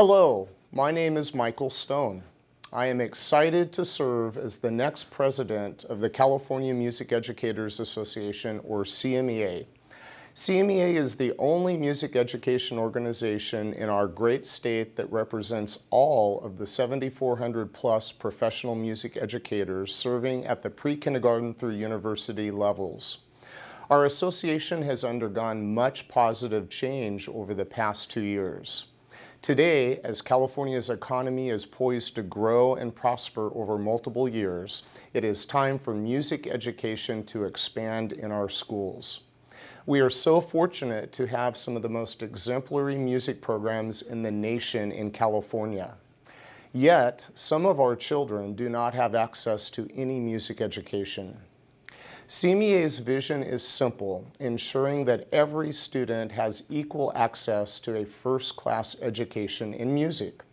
Hello, my name is Michael Stone. I am excited to serve as the next president of the California Music Educators Association, or CMEA. CMEA is the only music education organization in our great state that represents all of the 7,400 plus professional music educators serving at the pre-kindergarten through university levels. Our association has undergone much positive change over the past 2 years. Today, as California's economy is poised to grow and prosper over multiple years, it is time for music education to expand in our schools. We are so fortunate to have some of the most exemplary music programs in the nation in California. Yet, some of our children do not have access to any music education. CMEA's vision is simple, ensuring that every student has equal access to a first-class education in music.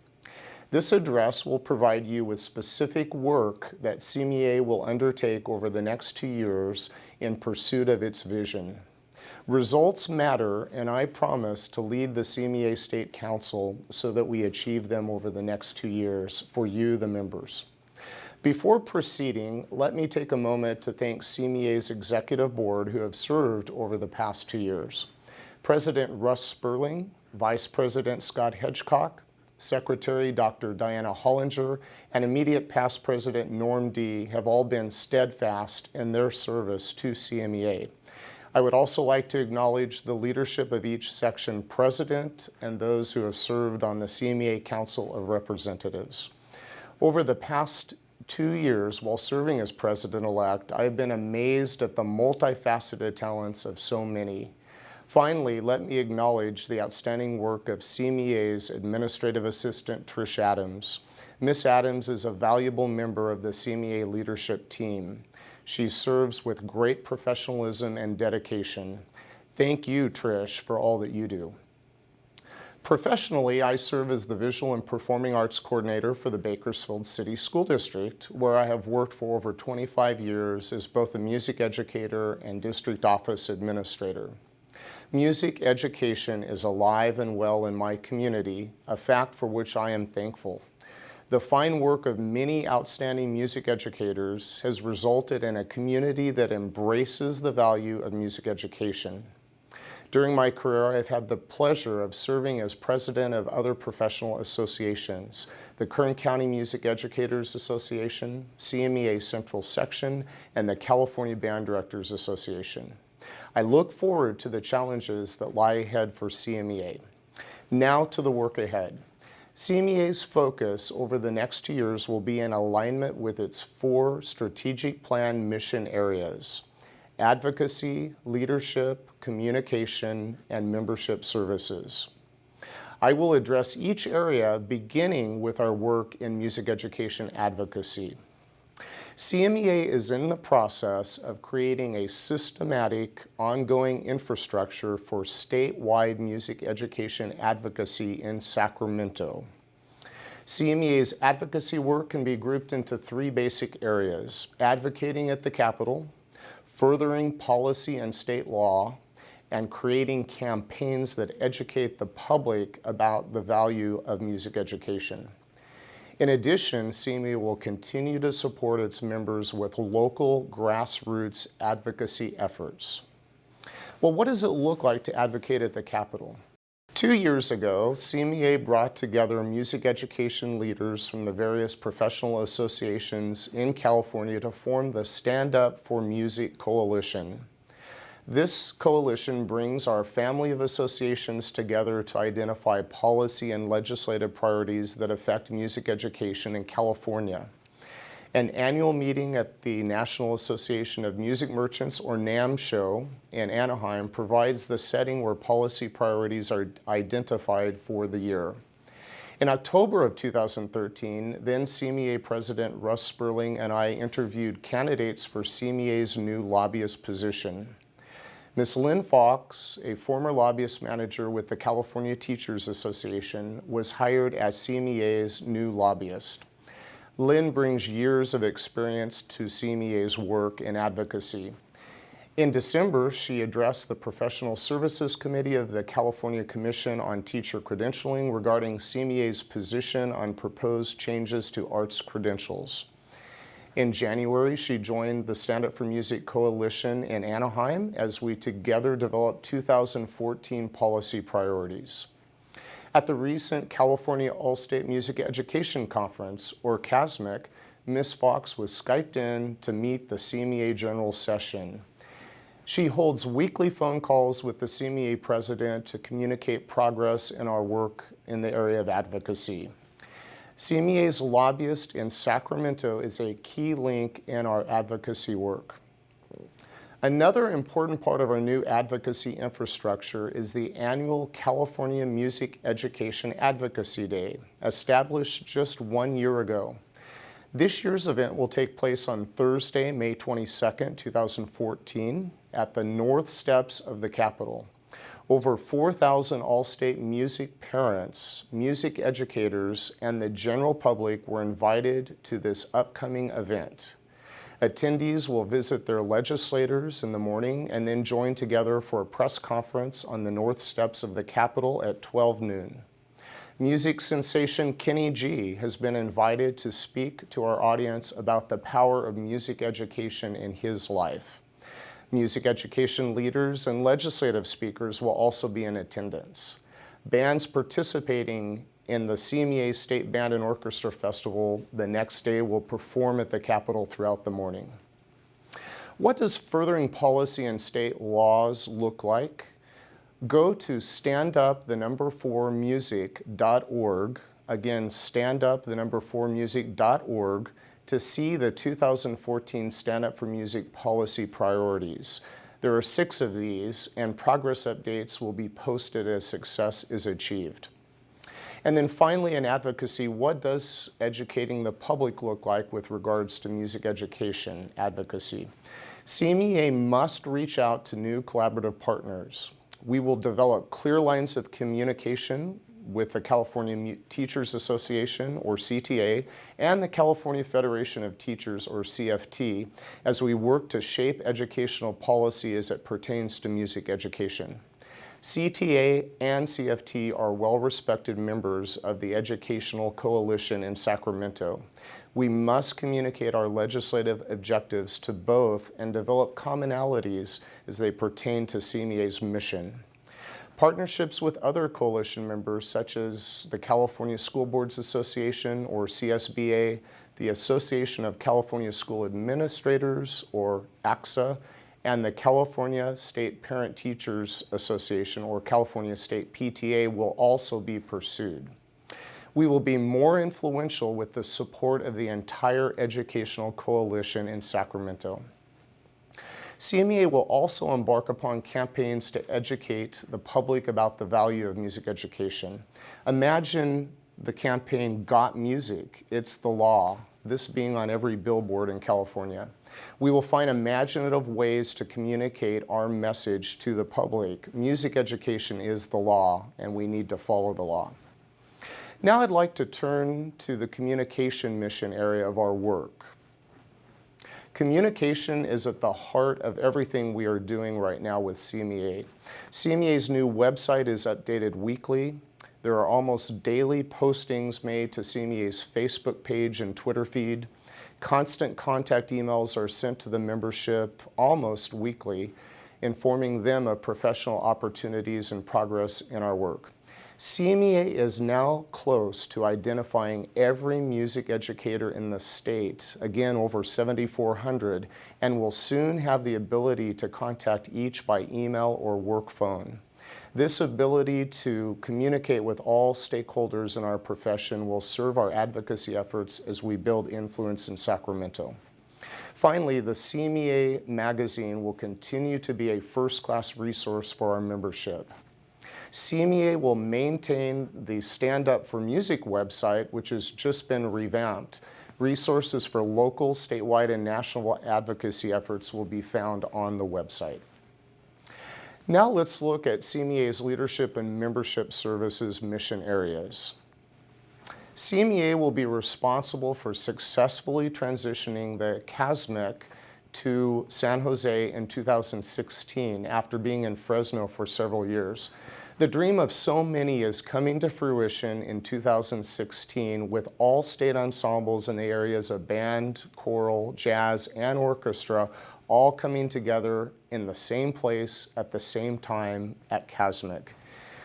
This address will provide you with specific work that CMEA will undertake over the next 2 years in pursuit of its vision. Results matter, and I promise to lead the CMEA State Council so that we achieve them over the next 2 years for you, the members. Before proceeding, let me take a moment to thank CMEA's Executive Board who have served over the past 2 years. President Russ Sperling, Vice President Scott Hedgecock, Secretary Dr. Diana Hollinger, and immediate past President Norm D. have all been steadfast in their service to CMEA. I would also like to acknowledge the leadership of each section president and those who have served on the CMEA Council of Representatives. Over the past 2 years, while serving as president-elect, I have been amazed at the multifaceted talents of so many. Finally, let me acknowledge the outstanding work of CMEA's Administrative Assistant, Trish Adams. Ms. Adams is a valuable member of the CMEA leadership team. She serves with great professionalism and dedication. Thank you, Trish, for all that you do. Professionally, I serve as the Visual and Performing Arts Coordinator for the Bakersfield City School District, where I have worked for over 25 years as both a music educator and district office administrator. Music education is alive and well in my community, a fact for which I am thankful. The fine work of many outstanding music educators has resulted in a community that embraces the value of music education. During my career, I've had the pleasure of serving as president of other professional associations, the Kern County Music Educators Association, CMEA Central Section, and the California Band Directors Association. I look forward to the challenges that lie ahead for CMEA. Now to the work ahead. CMEA's focus over the next 2 years will be in alignment with its 4 strategic plan mission areas: advocacy, leadership, communication, and membership services. I will address each area beginning with our work in music education advocacy. CMEA is in the process of creating a systematic, ongoing infrastructure for statewide music education advocacy in Sacramento. CMEA's advocacy work can be grouped into 3 basic areas: advocating at the Capitol, furthering policy and state law, and creating campaigns that educate the public about the value of music education. In addition, CMEA will continue to support its members with local grassroots advocacy efforts. Well, what does it look like to advocate at the Capitol? 2 years ago, CMEA brought together music education leaders from the various professional associations in California to form the Stand Up for Music Coalition. This coalition brings our family of associations together to identify policy and legislative priorities that affect music education in California. An annual meeting at the National Association of Music Merchants, or NAMM show in Anaheim provides the setting where policy priorities are identified for the year. In October of 2013, then CMEA President Russ Sperling and I interviewed candidates for CMEA's new lobbyist position. Ms. Lynn Fox, a former lobbyist manager with the California Teachers Association, was hired as CMEA's new lobbyist. Lynn brings years of experience to CMEA's work in advocacy. In December, she addressed the Professional Services Committee of the California Commission on Teacher Credentialing regarding CMEA's position on proposed changes to arts credentials. In January, she joined the Stand Up for Music Coalition in Anaheim as we together developed 2014 policy priorities. At the recent California All-State Music Education Conference, or CASMEC, Ms. Fox was Skyped in to meet the CMEA General Session. She holds weekly phone calls with the CMEA president to communicate progress in our work in the area of advocacy. CMEA's lobbyist in Sacramento is a key link in our advocacy work. Another important part of our new advocacy infrastructure is the annual California Music Education Advocacy Day, established just 1 year ago. This year's event will take place on Thursday, May 22nd, 2014, at the north steps of the Capitol. Over 4,000 all-state music parents, music educators, and the general public were invited to this upcoming event. Attendees will visit their legislators in the morning and then join together for a press conference on the north steps of the Capitol at 12 noon. Music sensation Kenny G has been invited to speak to our audience about the power of music education in his life. Music education leaders and legislative speakers will also be in attendance. Bands participating in the CMEA State Band and Orchestra Festival the next day will perform at the Capitol throughout the morning. What does furthering policy and state laws look like? Go to standup4music.org, again, standup4music.org, to see the 2014 Stand Up for Music policy priorities. There are 6 of these, and progress updates will be posted as success is achieved. And then finally, in advocacy, what does educating the public look like with regards to music education advocacy? CMEA must reach out to new collaborative partners. We will develop clear lines of communication with the California Teachers Association, or CTA, and the California Federation of Teachers, or CFT, as we work to shape educational policy as it pertains to music education. CTA and CFT are well-respected members of the Educational Coalition in Sacramento. We must communicate our legislative objectives to both and develop commonalities as they pertain to CMEA's mission. Partnerships with other coalition members such as the California School Boards Association, or CSBA, the Association of California School Administrators, or ACSA, and the California State Parent Teachers Association, or California State PTA, will also be pursued. We will be more influential with the support of the entire educational coalition in Sacramento. CMEA will also embark upon campaigns to educate the public about the value of music education. Imagine the campaign Got Music, It's the Law, this being on every billboard in California. We will find imaginative ways to communicate our message to the public. Music education is the law, and we need to follow the law. Now I'd like to turn to the communication mission area of our work. Communication is at the heart of everything we are doing right now with CMEA. CMEA's new website is updated weekly. There are almost daily postings made to CMEA's Facebook page and Twitter feed. Constant contact emails are sent to the membership almost weekly, informing them of professional opportunities and progress in our work. CMEA is now close to identifying every music educator in the state, again over 7,400, and will soon have the ability to contact each by email or work phone. This ability to communicate with all stakeholders in our profession will serve our advocacy efforts as we build influence in Sacramento. Finally, the CMEA magazine will continue to be a first-class resource for our membership. CMEA will maintain the Stand Up for Music website, which has just been revamped. Resources for local, statewide, and national advocacy efforts will be found on the website. Now let's look at CMEA's leadership and membership services mission areas. CMEA will be responsible for successfully transitioning the CASMEC to San Jose in 2016 after being in Fresno for several years. The dream of so many is coming to fruition in 2016 with all state ensembles in the areas of band, choral, jazz, and orchestra all coming together in the same place at the same time at CASMIC.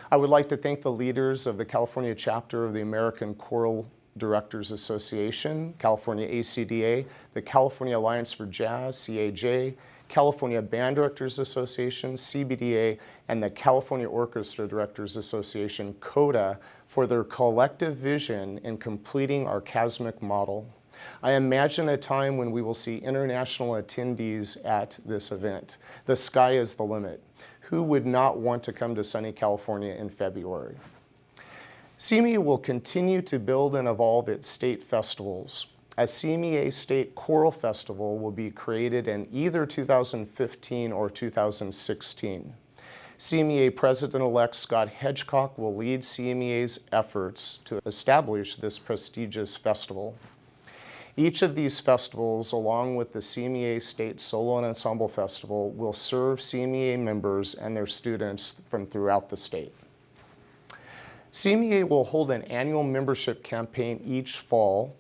I would like to thank the leaders of the California chapter of the American Choral Directors Association, California ACDA, the California Alliance for Jazz, CAJ, California Band Directors Association, CBDA, and the California Orchestra Directors Association, CODA, for their collective vision in completing our CASMIC model. I imagine a time when we will see international attendees at this event. The sky is the limit. Who would not want to come to sunny California in February? CMEA will continue to build and evolve its state festivals. A CMEA State Choral Festival will be created in either 2015 or 2016. CMEA President-elect Scott Hedgecock will lead CMEA's efforts to establish this prestigious festival. Each of these festivals, along with the CMEA State Solo and Ensemble Festival, will serve CMEA members and their students from throughout the state. CMEA will hold an annual membership campaign each fall,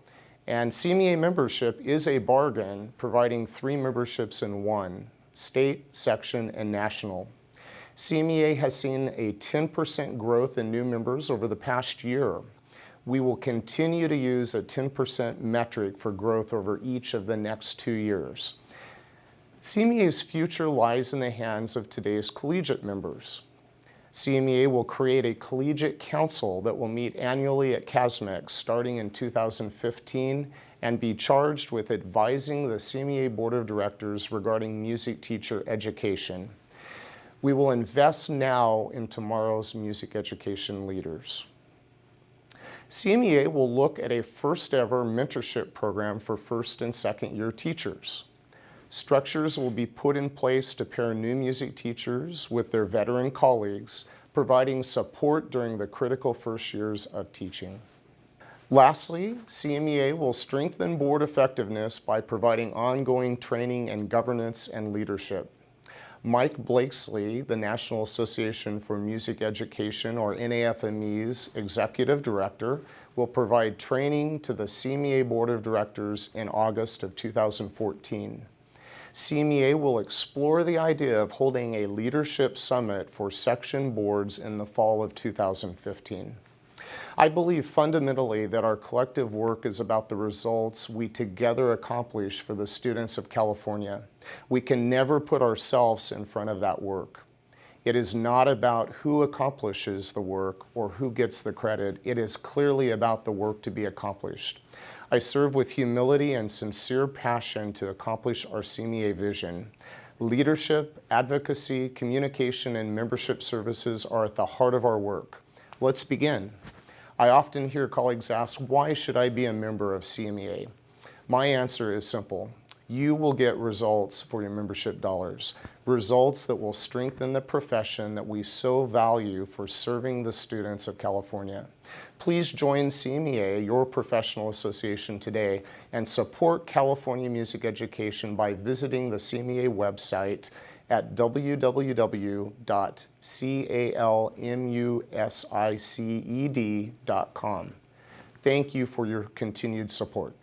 and CMEA membership is a bargain, providing 3 memberships in one: state, section, and national. CMEA has seen a 10% growth in new members over the past year. We will continue to use a 10% metric for growth over each of the next 2 years. CMEA's future lies in the hands of today's collegiate members. CMEA will create a collegiate council that will meet annually at CASMIC starting in 2015 and be charged with advising the CMEA Board of Directors regarding music teacher education. We will invest now in tomorrow's music education leaders. CMEA will look at a first-ever mentorship program for first and second-year teachers. Structures will be put in place to pair new music teachers with their veteran colleagues, providing support during the critical first years of teaching. Lastly, CMEA will strengthen board effectiveness by providing ongoing training in governance and leadership. Mike Blakesley, the National Association for Music Education, or NAFME's Executive Director, will provide training to the CMEA Board of Directors in August of 2014. CMEA will explore the idea of holding a leadership summit for section boards in the fall of 2015. I believe fundamentally that our collective work is about the results we together accomplish for the students of California. We can never put ourselves in front of that work. It is not about who accomplishes the work or who gets the credit. It is clearly about the work to be accomplished. I serve with humility and sincere passion to accomplish our CMEA vision. Leadership, advocacy, communication, and membership services are at the heart of our work. Let's begin. I often hear colleagues ask, why should I be a member of CMEA? My answer is simple. You will get results for your membership dollars, results that will strengthen the profession that we so value for serving the students of California. Please join CMEA, your professional association, today and support California music education by visiting the CMEA website at www.calmusiced.com. Thank you for your continued support.